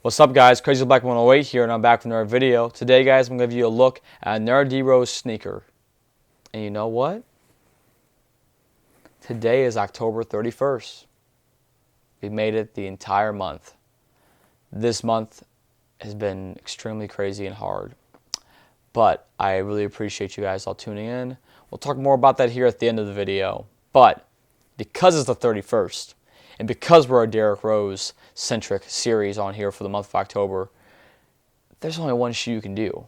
What's up, guys? Crazy Black 108 here, and I'm back with another video. Today, guys, I'm going to give you a look at another D-Rose sneaker. And you know what? Today is October 31st. We made it the entire month. This month has been extremely crazy and hard. But I really appreciate you guys all tuning in. We'll talk more about that here at the end of the video. But because it's the 31st, and because we're a Derrick Rose-centric series on here for the month of October, there's only one shoe you can do.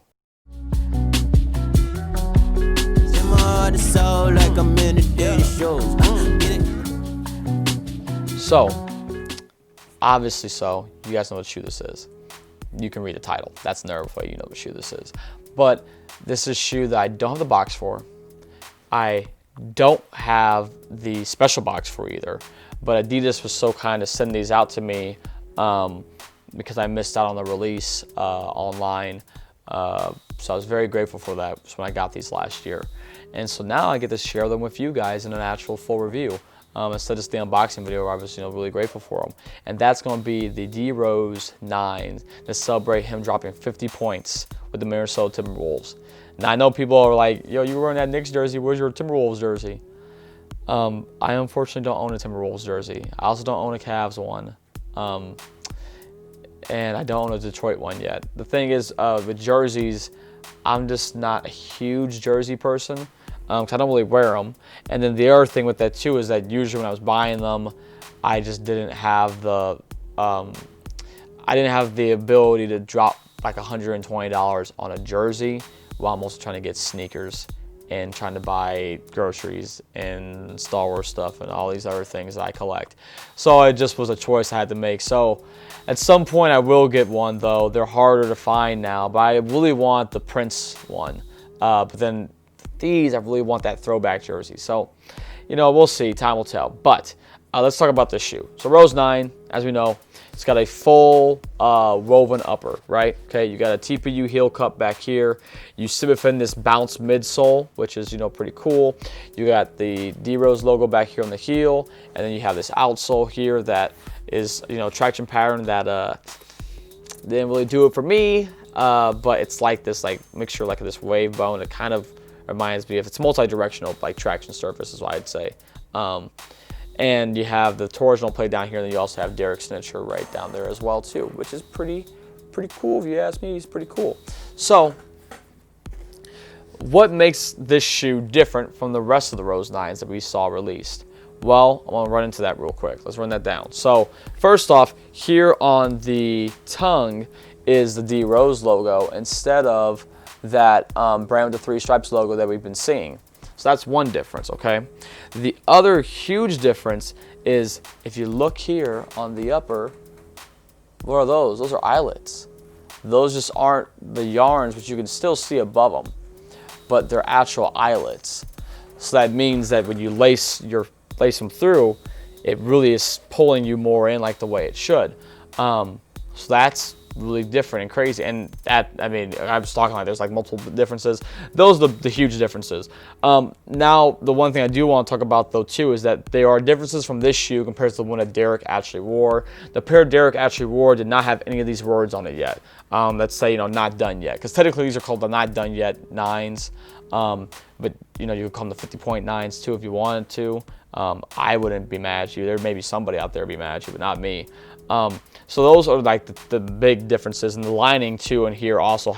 So, obviously so, you guys know what shoe this is. You can read the title. That's another way you know what shoe this is. But this is a shoe that I don't have the box for. I don't have the special box for either. But Adidas was so kind to send these out to me because I missed out on the release online. So I was very grateful for that when I got these last year. And so now I get to share them with you guys in an actual full review instead of just the unboxing video where I was really grateful for them. And that's going to be the D-Rose 9 to celebrate him dropping 50 points with the Minnesota Timberwolves. Now I know people are like, yo, you were wearing that Knicks jersey, where's your Timberwolves jersey? I unfortunately don't own a Timberwolves jersey. I also don't own a Cavs one. And I don't own a Detroit one yet. The thing is, with jerseys, I'm just not a huge jersey person because I don't really wear them. And then the other thing with that too is that usually when I was buying them, I just didn't have the ability to drop like $120 on a jersey while I'm also trying to get sneakers and trying to buy groceries and Star Wars stuff and all these other things that I collect. So it just was a choice I had to make. So at some point I will get one though. They're harder to find now, but I really want the Prince one. But then these, I really want that throwback jersey. So, we'll see, time will tell. But let's talk about this shoe. So Rose 9, as we know, it's got a full woven upper, right? Okay, you got a TPU heel cup back here. You sit within this bounce midsole, which is, pretty cool. You got the D-Rose logo back here on the heel, and then you have this outsole here that is, traction pattern that didn't really do it for me, but it's like this mixture like this wave bone. It kind of reminds me of, it's multi-directional like traction surface is what I'd say. And you have the torsional plate down here, and then you also have Derrick's signature right down there as well too, which is pretty cool if you ask me. He's pretty cool. So what makes this shoe different from the rest of the Rose 9s that we saw released? Well, I want to run into that real quick. Let's run that down. So first off, here on the tongue is the D-Rose logo instead of that brand with the 3 stripes logo that we've been seeing. So that's one difference, okay? The other huge difference is if you look here on the upper, what are those? Those are eyelets. Those just aren't the yarns, which you can still see above them, but they're actual eyelets. So that means that when you lace them through, it really is pulling you more in like the way it should. So that's really different and crazy, and that, I was talking like there's like multiple differences. Those are the huge differences. Now, the one thing I do want to talk about though too is that there are differences from this shoe compared to the one that Derrick actually wore. The pair Derrick actually wore did not have any of these words on it yet. Let's say, not done yet, because technically these are called the not done yet 9s. But you could call them the 50-point 9s too if you wanted to. I wouldn't be mad at you. There may be somebody out there be mad at you, but not me. So those are like the big differences, and the lining too in here also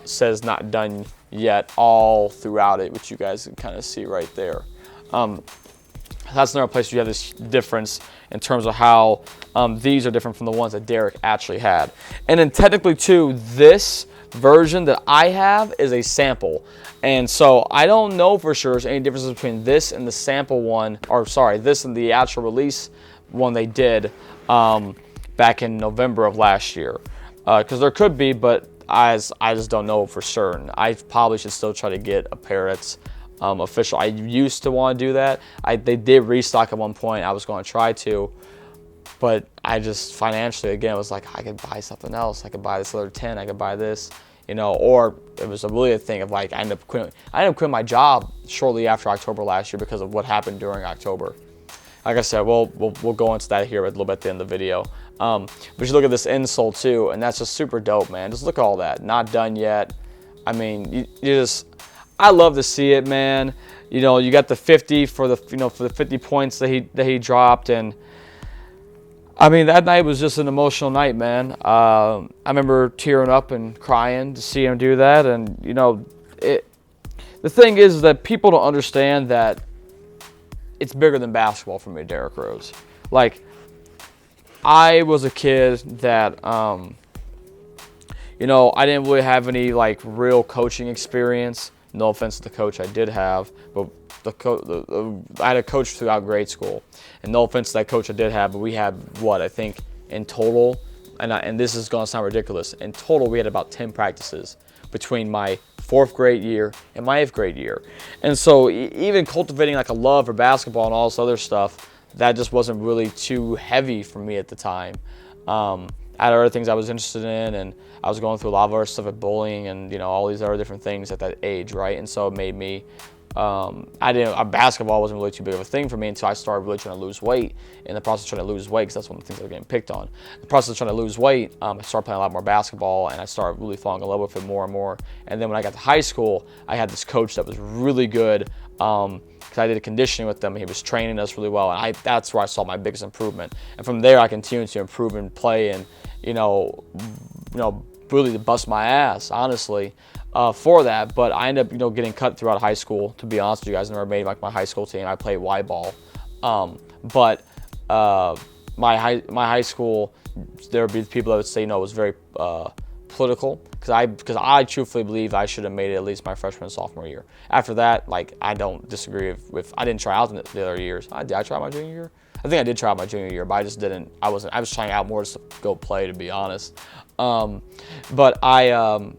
says not done yet all throughout it, which you guys can kind of see right there. That's another place where you have this difference in terms of how these are different from the ones that Derrick actually had. And then technically too, this version that I have is a sample, and so I don't know for sure there's any differences between this and the sample one, or sorry, this and the actual release one they did back in November of last year, because there could be, but I just don't know for certain. I probably should still try to get a pair that's official. I used to want to do that. They did restock at one point. I was going to try to, but I just financially, again, was like, I could buy something else. I could buy this other 10. I could buy this, or it was really a thing of like, I ended up quitting my job shortly after October last year because of what happened during October. like I said, we'll go into that here a little bit at the end of the video. But you look at this insole too, and that's just super dope, man. Just look at all that. Not done yet. I mean, you just, I love to see it, man. You know, you got the 50 for the, for the 50 points that he dropped, and I mean, that night was just an emotional night, man. I remember tearing up and crying to see him do that, and the thing is that people don't understand that it's bigger than basketball for me, Derrick Rose. Like, I was a kid that, I didn't really have any, like, real coaching experience. No offense to the coach I did have, but I had a coach throughout grade school. And no offense to that coach I did have, but we had, I think, in total, and this is going to sound ridiculous, in total we had about 10 practices between my 4th grade year and my 8th grade year. And so even cultivating like a love for basketball and all this other stuff, that just wasn't really too heavy for me at the time. I had other things I was interested in, and I was going through a lot of other stuff at bullying and all these other different things at that age, right? And so it made me, basketball wasn't really too big of a thing for me until I started really trying to lose weight. In the process of trying to lose weight, because that's one of the things that were getting picked on. In the process of trying to lose weight, I started playing a lot more basketball, and I started really falling in love with it more and more. And then when I got to high school, I had this coach that was really good, because I did a conditioning with him. He was training us really well, and that's where I saw my biggest improvement. And from there, I continued to improve and play, and really to bust my ass, honestly, for that. But I ended up, getting cut throughout high school. To be honest with you guys, I never made like my high school team. I played Y ball, but my high school, there would be people that would say, it was very political, because I truthfully believe I should have made it at least my freshman and sophomore year. After that, like, I don't disagree with I didn't try out the other years. Did I try my junior year? I think I did try out my junior year, but I just didn't. I was trying out more to go play, to be honest. But I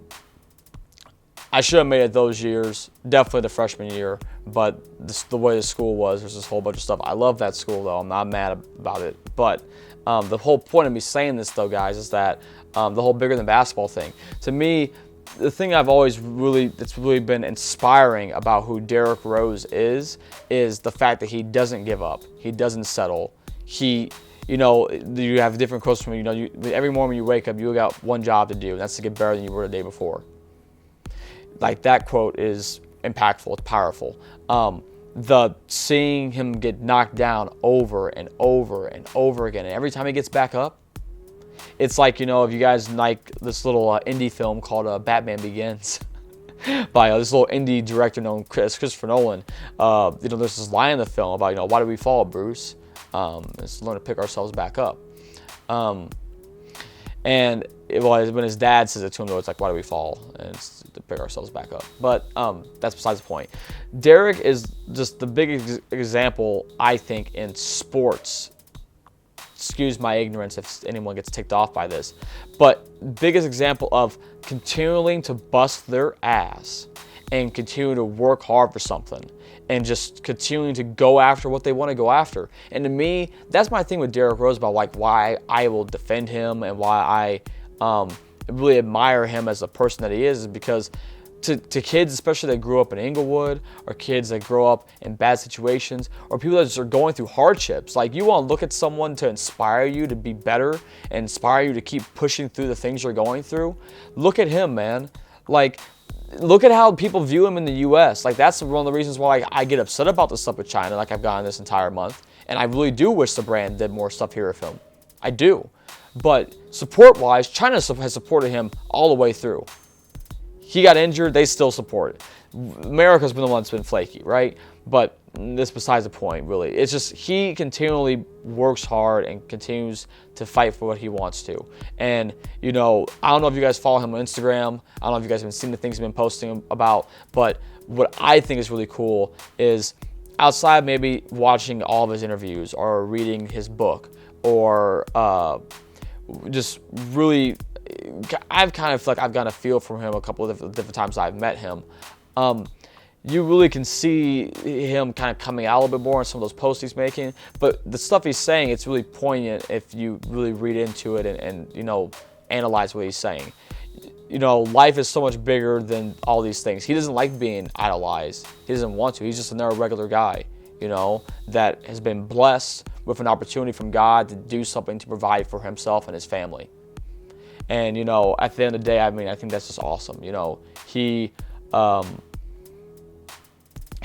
should have made it those years, definitely the freshman year. But the way the school was, there's this whole bunch of stuff. I love that school, though. I'm not mad about it. But the whole point of me saying this, though, guys, is that the whole bigger than basketball thing. To me, the thing that's really been inspiring about who Derrick Rose is the fact that he doesn't give up. He doesn't settle. You have different quotes from him. Every morning when you wake up, you got one job to do, and that's to get better than you were the day before. Like, that quote is impactful. It's powerful. Seeing him get knocked down over and over and over again, and every time he gets back up, it's like, if you guys like this little indie film called Batman Begins by this little indie director known as Christopher Nolan. There's this line in the film about, why do we fall, Bruce? It's learn to pick ourselves back up. When his dad says it to him, though, it's like, why do we fall? And it's to pick ourselves back up. But that's besides the point. Derrick is just the big example, I think, in sports. Excuse my ignorance if anyone gets ticked off by this. But biggest example of continuing to bust their ass and continue to work hard for something and just continuing to go after what they want to go after. And to me, that's my thing with Derrick Rose about like why I will defend him and why I really admire him as a person that he is because to kids, especially that grew up in Inglewood, or kids that grow up in bad situations, or people that just are going through hardships. Like, you want to look at someone to inspire you to be better and inspire you to keep pushing through the things you're going through. Look at him, man. Like, look at how people view him in the U.S. Like, that's one of the reasons why I get upset about this stuff with China, like I've gotten this entire month. And I really do wish the brand did more stuff here with him. I do. But support-wise, China has supported him all the way through. He got injured, they still support it. America's been the one that's been flaky, right? But this besides the point, really. It's just he continually works hard and continues to fight for what he wants to. And, I don't know if you guys follow him on Instagram. I don't know if you guys have been seeing the things he's been posting about. But what I think is really cool is outside maybe watching all of his interviews or reading his book or just really... I've kind of like I've gotten a feel from him a couple of different times I've met him. You really can see him kind of coming out a little bit more in some of those posts he's making. But the stuff he's saying, it's really poignant if you really read into it and analyze what he's saying. Life is so much bigger than all these things. He doesn't like being idolized. He doesn't want to. He's just another regular guy. you know, that has been blessed with an opportunity from God to do something to provide for himself and his family. And, you know, at the end of the day, I mean, I think that's just awesome. You know, he's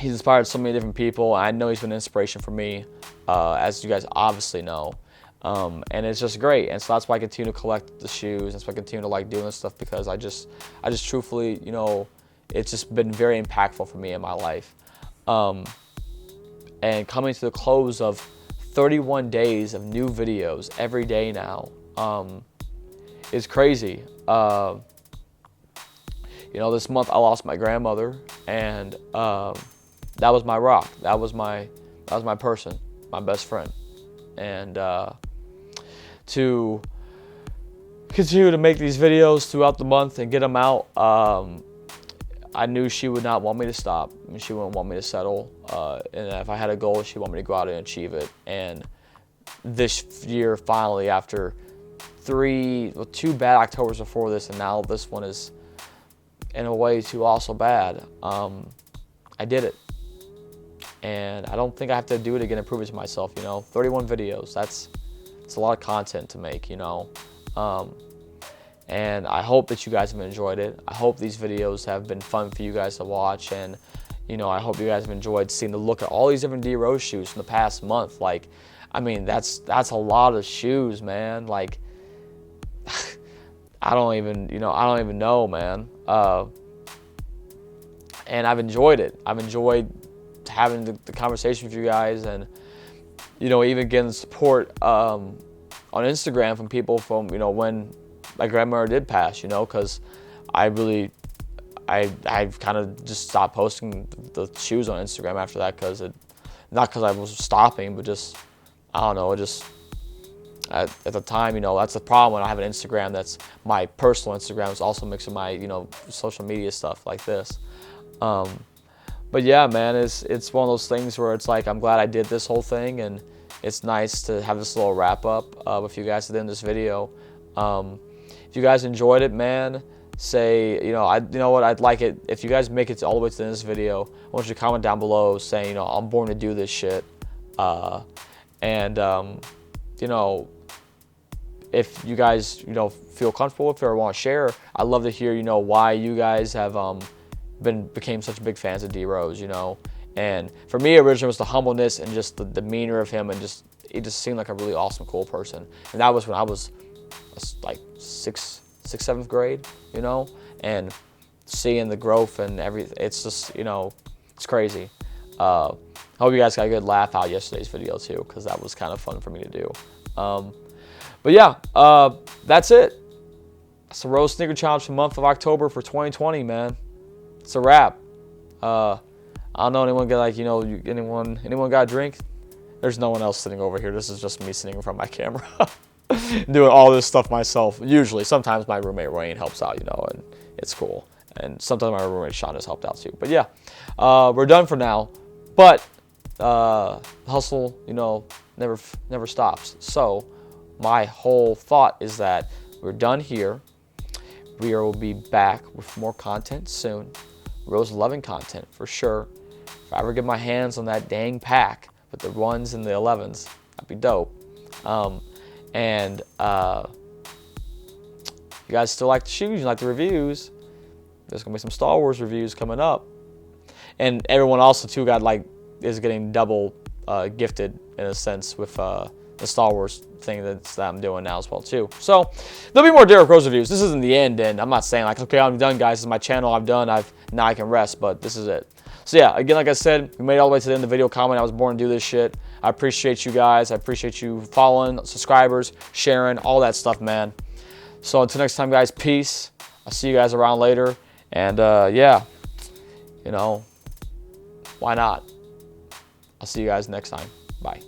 inspired so many different people. I know he's been an inspiration for me, as you guys obviously know. And it's just great. And so that's why I continue to collect the shoes. That's why I continue to like doing this stuff, because I just truthfully, you know, it's just been very impactful for me in my life. And coming to the close of 31 days of new videos every day now, is crazy. You know, this month I lost my grandmother, and that was my rock. That was my person, my best friend. And to continue to make these videos throughout the month and get them out, I knew she would not want me to stop. I mean, she wouldn't want me to settle. And if I had a goal, she'd want me to go out and achieve it. And this year, finally, after two bad Octobers before this, and now this one is, in a way, too also bad, I did it. And I don't think I have to do it again and prove it to myself, you know. 31 videos, it's a lot of content to make, you know. And I hope that you guys have enjoyed it. I hope these videos have been fun for you guys to watch. And, you know, I hope you guys have enjoyed seeing the look at all these different D Rose shoes in the past month. Like, I mean, that's a lot of shoes, man. Like, I don't even know, man. And I've enjoyed it. I've enjoyed having the conversation with you guys, and, you know, even getting support on Instagram from people from, you know, when my grandmother did pass, you know, because I've kind of just stopped posting the shoes on Instagram after that, because not because I was stopping, but just, I don't know, it just, at the time, you know, that's the problem when I have an Instagram that's my personal Instagram. It's also mixing my, you know, social media stuff like this. But yeah, man, it's one of those things where it's like, I'm glad I did this whole thing, and it's nice to have this little wrap up with you guys at the end of this video. If you guys enjoyed it, man, say, you know what, I'd like it if you guys make it all the way to the end of this video. I want you to comment down below saying, you know, I'm born to do this shit. You know, if you guys, you know, feel comfortable, if you ever want to share, I'd love to hear, you know, why you guys have became such big fans of D Rose, you know. And for me, originally, it was the humbleness and just the demeanor of him, and just, it just seemed like a really awesome, cool person. And that was when I was like sixth, seventh grade, you know, and seeing the growth and everything, it's just, you know, it's crazy. I hope you guys got a good laugh out yesterday's video too, because that was kind of fun for me to do. But yeah, that's it. That's the Rose Sneaker Challenge for the month of October for 2020, man. It's a wrap. I don't know, anyone got, like, you know, anyone got a drink? There's no one else sitting over here. This is just me sitting in front of my camera doing all this stuff myself. Usually, sometimes my roommate Ryan helps out, you know, and it's cool. And sometimes my roommate Sean has helped out too. But yeah, we're done for now. But hustle, you know, never stops. So my whole thought is that we're done here. We will be back with more content soon. Rose 11 content for sure. If I ever get my hands on that dang pack with the 1s and the 11s, that'd be dope. And if you guys still like the shoes, you like the reviews, there's gonna be some Star Wars reviews coming up. And everyone also too is getting double gifted in a sense with the Star Wars thing that I'm doing now as well too. So there'll be more Derrick Rose reviews. This isn't the end, and I'm not saying like, okay, I'm done, guys. This is my channel. I'm done. Now I can rest, but this is it. So yeah, again, like I said, we made it all the way to the end of the video. Comment, I was born to do this shit. I appreciate you guys. I appreciate you following, subscribers, sharing, all that stuff, man. So until next time, guys, peace. I'll see you guys around later. And yeah, you know, why not? I'll see you guys next time. Bye.